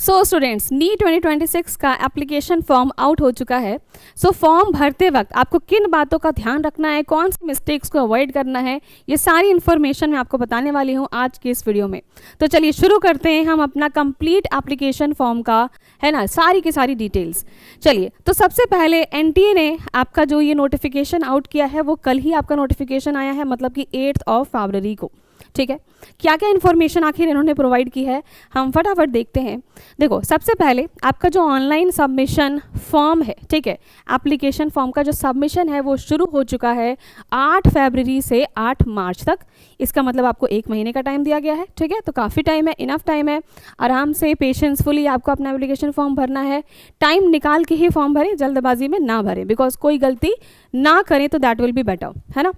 So students, NEET 2026 का application form out हो चुका है। सो फॉर्म भरते वक्त आपको किन बातों का ध्यान रखना है, कौन सी मिस्टेक्स को अवॉइड करना है, ये सारी इन्फॉर्मेशन मैं आपको बताने वाली हूँ आज की इस वीडियो में। तो चलिए शुरू करते हैं हम अपना कंप्लीट एप्लीकेशन फॉर्म का, है ना, सारी की सारी डिटेल्स। चलिए, तो सबसे पहले एनटीए ने आपका जो ये नोटिफिकेशन आउट किया है वो कल ही आपका नोटिफिकेशन आया है, मतलब कि 8 फरवरी को। ठीक है, क्या क्या इन्फॉर्मेशन आखिर इन्होंने प्रोवाइड की है हम फटाफट देखते हैं। देखो, सबसे पहले आपका जो ऑनलाइन सबमिशन फॉर्म है, ठीक है, एप्लीकेशन फॉर्म का जो सबमिशन है वो शुरू हो चुका है 8 फरवरी से 8 मार्च तक। इसका मतलब आपको 1 महीने का टाइम दिया गया है। ठीक है, तो काफ़ी टाइम है, इनफ टाइम है। आराम से पेशेंसफुली आपको अपना एप्लीकेशन फॉर्म भरना है। टाइम निकाल के ही फॉर्म भरें, जल्दबाजी में ना भरें, बिकॉज कोई गलती ना करें तो दैट विल बी बेटर, है ना।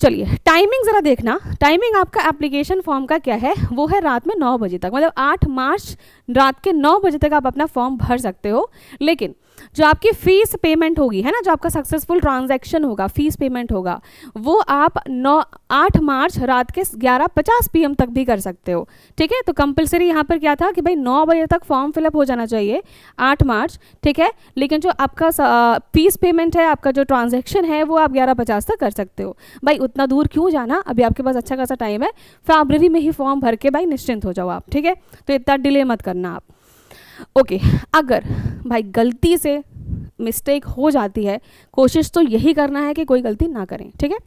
चलिए, टाइमिंग ज़रा देखना। टाइमिंग आपका एप्लीकेशन फॉर्म का क्या है, वो है रात में 9 बजे तक, मतलब 8 मार्च रात के 9 बजे तक आप अपना फॉर्म भर सकते हो। लेकिन जो आपकी फ़ीस पेमेंट होगी, है ना, जो आपका सक्सेसफुल ट्रांजैक्शन होगा, फीस पेमेंट होगा, वो आप 8 मार्च रात के 11:50 PM तक भी कर सकते हो। ठीक है, तो कंपलसरी यहाँ पर क्या था कि भाई 9 बजे तक फॉर्म फिलअप हो जाना चाहिए 8 मार्च। ठीक है, लेकिन जो आपका फीस पेमेंट है, आपका जो ट्रांजैक्शन है, वो आप 11:50 तक कर सकते हो। भाई उतना दूर क्यों जाना, अभी आपके पास अच्छा खासा टाइम है, फरवरी में ही फॉर्म भर के भाई निश्चिंत हो जाओ आप। ठीक है, तो इतना डिले मत करना आप। ओके, अगर भाई गलती से मिस्टेक हो जाती है, कोशिश तो यही करना है कि कोई गलती ना करें। ठीक है,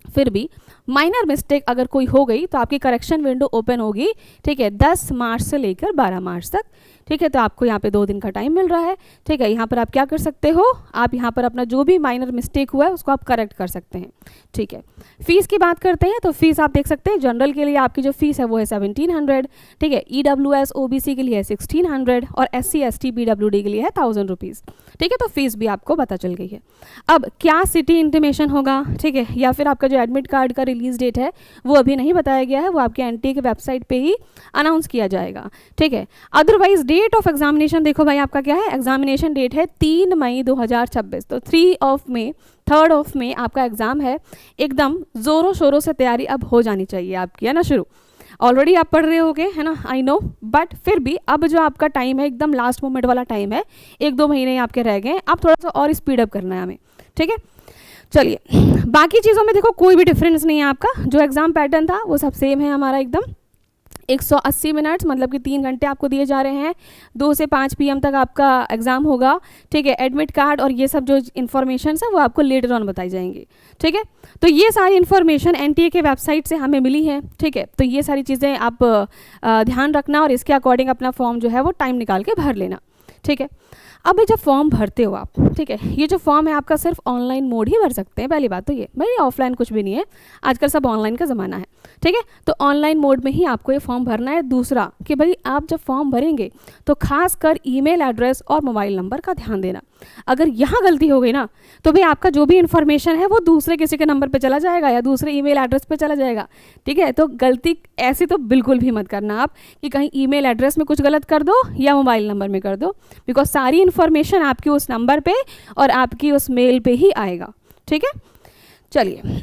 फिर भी माइनर मिस्टेक अगर कोई हो गई तो आपकी करेक्शन विंडो ओपन होगी। ठीक है, 10 मार्च से लेकर 12 मार्च तक। ठीक है, तो आपको यहाँ पे 2 दिन का टाइम मिल रहा है। ठीक है, यहाँ पर आप क्या कर सकते हो, आप यहाँ पर अपना जो भी माइनर मिस्टेक हुआ है उसको आप करेक्ट कर सकते हैं। ठीक है, फीस की बात करते हैं तो फीस आप देख सकते हैं, जनरल के लिए आपकी जो फीस है वो है 1700। ठीक है, EWS OBC के लिए है 1600 और SC ST PWD के लिए है 1000 रुपीज़। ठीक है, तो फीस भी आपको पता चल गई है। अब क्या सिटी इंटीमेशन होगा, ठीक है, या फिर आपका जो एडमिट कार्ड का रिलीज डेट है वो अभी नहीं बताया गया है, वो आपके एनटीए के वेबसाइट पे ही अनाउंस किया जाएगा। ठीक है, अदरवाइज डेट ऑफ एग्जामिनेशन देखो भाई, आपका क्या है, एग्जामिनेशन डेट है 3 मई 2026, तो 3rd में आपका एग्जाम है। एकदम जोरों शोरों से तैयारी अब हो जानी चाहिए आपकी, है ना, शुरू। ऑलरेडी आप पढ़ रहे होगे, है ना, आई नो, बट फिर भी अब जो आपका टाइम है एकदम लास्ट मोमेंट वाला टाइम है, 1-2 महीने आपके रह गए, अब थोड़ा सा और स्पीड अप करना है हमें। ठीक है, चलिए, बाकी चीज़ों में देखो कोई भी डिफरेंस नहीं है, आपका जो एग्ज़ाम पैटर्न था वो सब सेम है हमारा एकदम। 180 मिनट्स मतलब कि 3 घंटे आपको दिए जा रहे हैं। 2 से 5 PM तक आपका एग्ज़ाम होगा। ठीक है, एडमिट कार्ड और ये सब जो इन्फॉर्मेशन है वो आपको लेटर ऑन बताई जाएंगी। ठीक है, तो ये सारी इन्फॉर्मेशन एनटीए के वेबसाइट से हमें मिली है। ठीक है, तो ये सारी चीज़ें आप ध्यान रखना और इसके अकॉर्डिंग अपना फॉर्म जो है वो टाइम निकाल के भर लेना। ठीक है, अब जब फॉर्म भरते हो आप, ठीक है, ये जो फॉर्म है आपका सिर्फ ऑनलाइन मोड ही भर सकते हैं। पहली बात तो ये भाई ऑफलाइन कुछ भी नहीं है, आजकल सब ऑनलाइन का ज़माना है। ठीक है, तो ऑनलाइन मोड में ही आपको ये फॉर्म भरना है। दूसरा कि भाई आप जब फॉर्म भरेंगे तो खासकर ईमेल एड्रेस और मोबाइल नंबर का ध्यान देना। अगर यहाँ गलती हो गई ना तो भाई आपका जो भी इन्फॉर्मेशन है वो दूसरे किसी के नंबर पे चला जाएगा या दूसरे ईमेल एड्रेस पे चला जाएगा। ठीक है, तो गलती ऐसी तो बिल्कुल भी मत करना आप कि कहीं ईमेल एड्रेस में कुछ गलत कर दो या मोबाइल नंबर में कर दो, बिकॉज सारी इन्फॉर्मेशन आपकी उस नंबर पे और आपकी उस मेल पे ही आएगा। ठीक है, चलिए,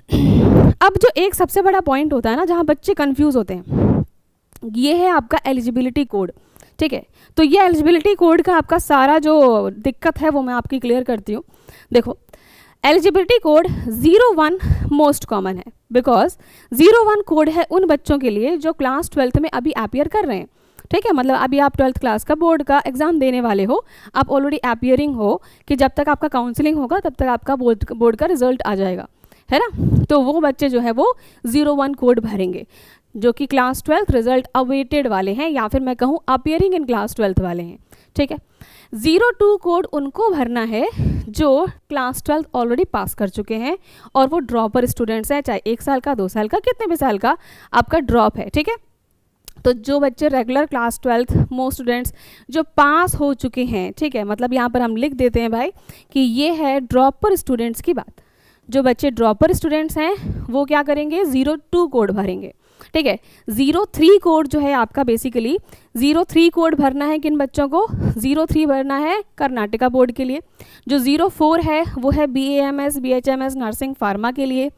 अब जो एक सबसे बड़ा पॉइंट होता है ना जहाँ बच्चे कंफ्यूज होते हैं, ये है आपका एलिजिबिलिटी कोड। ठीक है, तो ये एलिजिबिलिटी कोड का आपका सारा जो दिक्कत है वो मैं आपकी क्लियर करती हूँ। देखो, एलिजिबिलिटी कोड 01 मोस्ट कॉमन है, बिकॉज 01 कोड है उन बच्चों के लिए जो क्लास 12th में अभी अपीयर कर रहे हैं। ठीक है, मतलब अभी आप 12th क्लास का बोर्ड का एग्ज़ाम देने वाले हो, आप ऑलरेडी अपीयरिंग हो कि जब तक आपका काउंसलिंग होगा तब तक आपका बोर्ड का रिजल्ट आ जाएगा, है ना। तो वो बच्चे जो है वो 01 कोड भरेंगे जो कि क्लास 12th रिजल्ट अवेटेड वाले हैं, या फिर मैं कहूँ अपीयरिंग इन क्लास 12th वाले हैं। ठीक है, 02 कोड उनको भरना है जो क्लास 12th ऑलरेडी पास कर चुके हैं और वो ड्रॉपर स्टूडेंट्स हैं, चाहे 1 साल का, 2 साल का, कितने भी साल का आपका ड्रॉप है। ठीक है, तो जो बच्चे regular class 12th most students जो पास हो चुके हैं, ठीक है, मतलब यहाँ पर हम लिख देते हैं भाई कि ये है ड्रॉपर स्टूडेंट्स की बात। जो बच्चे ड्रॉपर स्टूडेंट्स हैं वो क्या करेंगे, 02 कोड भरेंगे। ठीक है, 03 कोड जो है आपका बेसिकली 03 कोड भरना है किन बच्चों को, 03 भरना है कर्नाटका बोर्ड के लिए। जो 04 है वो है BAMS BHMS नर्सिंग फार्मा के लिए।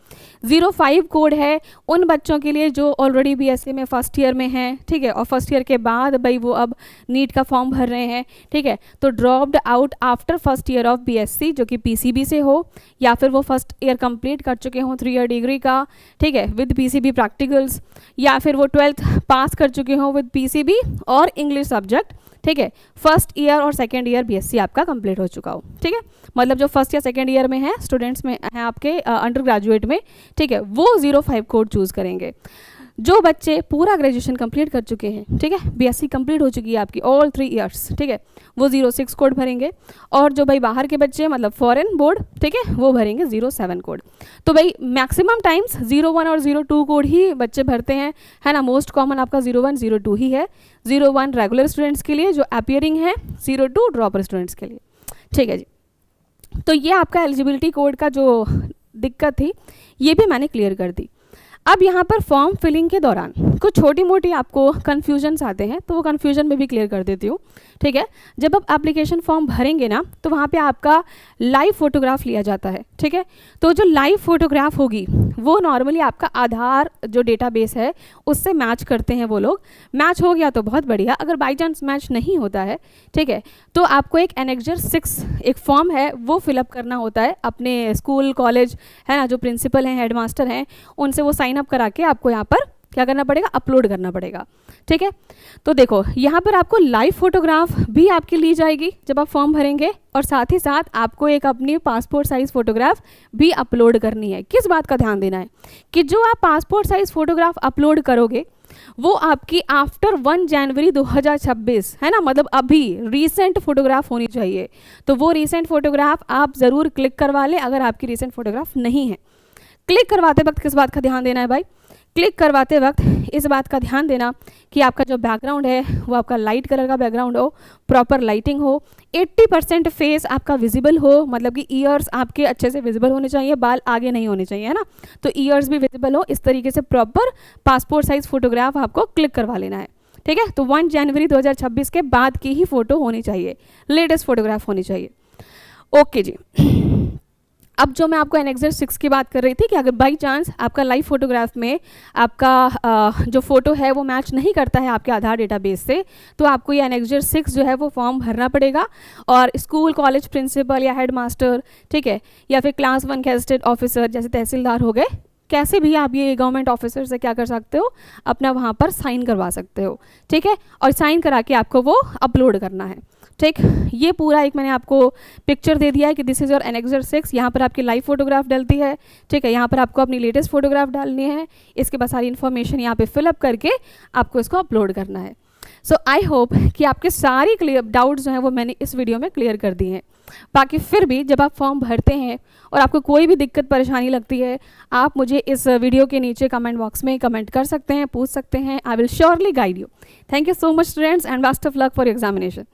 05 कोड है उन बच्चों के लिए जो ऑलरेडी BSc में फर्स्ट ईयर में हैं, ठीक है, और फर्स्ट ईयर के बाद भाई वो अब नीट का फॉर्म भर रहे हैं, ठीक है, तो dropped out after first year of BSc जो कि PCB से हो, या फिर वो फर्स्ट ईयर कंप्लीट कर चुके हों 3 ईयर डिग्री का, ठीक है, विद PCB प्रैक्टिकल्स, या फिर वो 12th पास कर चुके हों विद PCB और इंग्लिश सब्जेक्ट, ठीक है, फर्स्ट ईयर और सेकेंड ईयर BSc आपका कंप्लीट हो चुका हो, ठीक है, मतलब जो फर्स्ट या सेकेंड ईयर में है स्टूडेंट्स में हैं आपके अंडर ग्रेजुएट में, ठीक है, वो 05 कोड चूज़ करेंगे। जो बच्चे पूरा ग्रेजुएशन कंप्लीट कर चुके हैं, ठीक है, BSc कंप्लीट हो चुकी है आपकी ऑल 3 ईयर्स, ठीक है, वो 06 कोड भरेंगे। और जो भाई बाहर के बच्चे मतलब फॉरेन बोर्ड, ठीक है, वो भरेंगे 07 कोड। तो भाई मैक्सिमम टाइम्स 01 और 02 कोड ही बच्चे भरते हैं, है ना, मोस्ट कॉमन आपका 01 02 ही है। 01 रेगुलर स्टूडेंट्स के लिए जो अपीयरिंग है, 02 ड्रॉपर स्टूडेंट्स के लिए, ठीक है जी। तो ये आपका एलिजिबिलिटी कोड का जो दिक्कत थी ये भी मैंने क्लियर कर दी। अब यहाँ पर फॉर्म फिलिंग के दौरान कुछ छोटी मोटी आपको कन्फ्यूजन्स आते हैं, तो वो कन्फ्यूजन में भी क्लियर कर देती हूँ, ठीक है। जब आप एप्लीकेशन फॉर्म भरेंगे ना तो वहाँ पे आपका लाइव फोटोग्राफ लिया जाता है, ठीक है। तो जो लाइव फोटोग्राफ होगी वो नॉर्मली आपका आधार जो डेटाबेस है उससे मैच करते हैं वो लोग। मैच हो गया तो बहुत बढ़िया, अगर बाई चांस मैच नहीं होता है, ठीक है, तो आपको एक एनेक्जर 6 एक फॉर्म है वो फिलअप करना होता है अपने स्कूल कॉलेज, है ना, जो प्रिंसिपल हैं हेडमास्टर हैं उनसे वो साइन अप करा के आपको यहाँ पर क्या करना पड़ेगा, अपलोड करना पड़ेगा, ठीक है। तो देखो यहाँ पर आपको लाइव फोटोग्राफ भी आपकी ली जाएगी जब आप फॉर्म भरेंगे, और साथ ही साथ आपको एक अपनी पासपोर्ट साइज़ फ़ोटोग्राफ भी अपलोड करनी है। किस बात का ध्यान देना है कि जो आप पासपोर्ट साइज़ फ़ोटोग्राफ अपलोड करोगे वो आपकी आफ्टर 1 जनवरी 2026, है ना, मतलब अभी रीसेंट फोटोग्राफ होनी चाहिए। तो वो रीसेंट फोटोग्राफ आप ज़रूर क्लिक करवा लें अगर आपकी रीसेंट फोटोग्राफ नहीं है। क्लिक करवाते वक्त किस बात का ध्यान देना है भाई, क्लिक करवाते वक्त इस बात का ध्यान देना कि आपका जो बैकग्राउंड है वो आपका लाइट कलर का बैकग्राउंड हो, प्रॉपर लाइटिंग हो, 80% फेस आपका विजिबल हो, मतलब कि ईयर्स आपके अच्छे से विजिबल होने चाहिए, बाल आगे नहीं होने चाहिए, है ना, तो ईयर्स भी विजिबल हो, इस तरीके से प्रॉपर पासपोर्ट साइज़ फोटोग्राफ आपको क्लिक करवा लेना है, ठीक है। तो 1 जनवरी 2026 के बाद की ही फ़ोटो होनी चाहिए, लेटेस्ट फोटोग्राफ होनी चाहिए। ओके जी। अब जो मैं आपको एनेक्जर 6 की बात कर रही थी कि अगर बाई चांस आपका लाइव फोटोग्राफ में आपका जो फ़ोटो है वो मैच नहीं करता है आपके आधार डेटाबेस से, तो आपको ये एनेक्जर 6 जो है वो फॉर्म भरना पड़ेगा। और स्कूल कॉलेज प्रिंसिपल या हेडमास्टर, ठीक है, या फिर क्लास 1 गेजेटेड ऑफिसर जैसे तहसीलदार हो गए, कैसे भी आप ये गवर्नमेंट ऑफिसर से क्या कर सकते हो, अपना वहाँ पर साइन करवा सकते हो, ठीक है, और साइन करा के आपको वो अपलोड करना है, ठीक। ये पूरा एक मैंने आपको पिक्चर दे दिया है कि दिस इज़ योर एनेक्जर 6। यहाँ पर आपकी लाइव फोटोग्राफ डलती है, ठीक है, यहाँ पर आपको अपनी लेटेस्ट फोटोग्राफ डालनी है, इसके बाद सारी इन्फॉर्मेशन यहाँ पे फिलअप करके आपको इसको अपलोड करना है। सो आई होप कि आपके सारी क्लियर डाउट्स जो हैं वो मैंने इस वीडियो में क्लियर कर दी हैं। बाकी फिर भी जब आप फॉर्म भरते हैं और आपको कोई भी दिक्कत परेशानी लगती है, आप मुझे इस वीडियो के नीचे कमेंट बॉक्स में कमेंट कर सकते हैं, पूछ सकते हैं। I will surely guide you. Thank you so much students and best of luck for examination.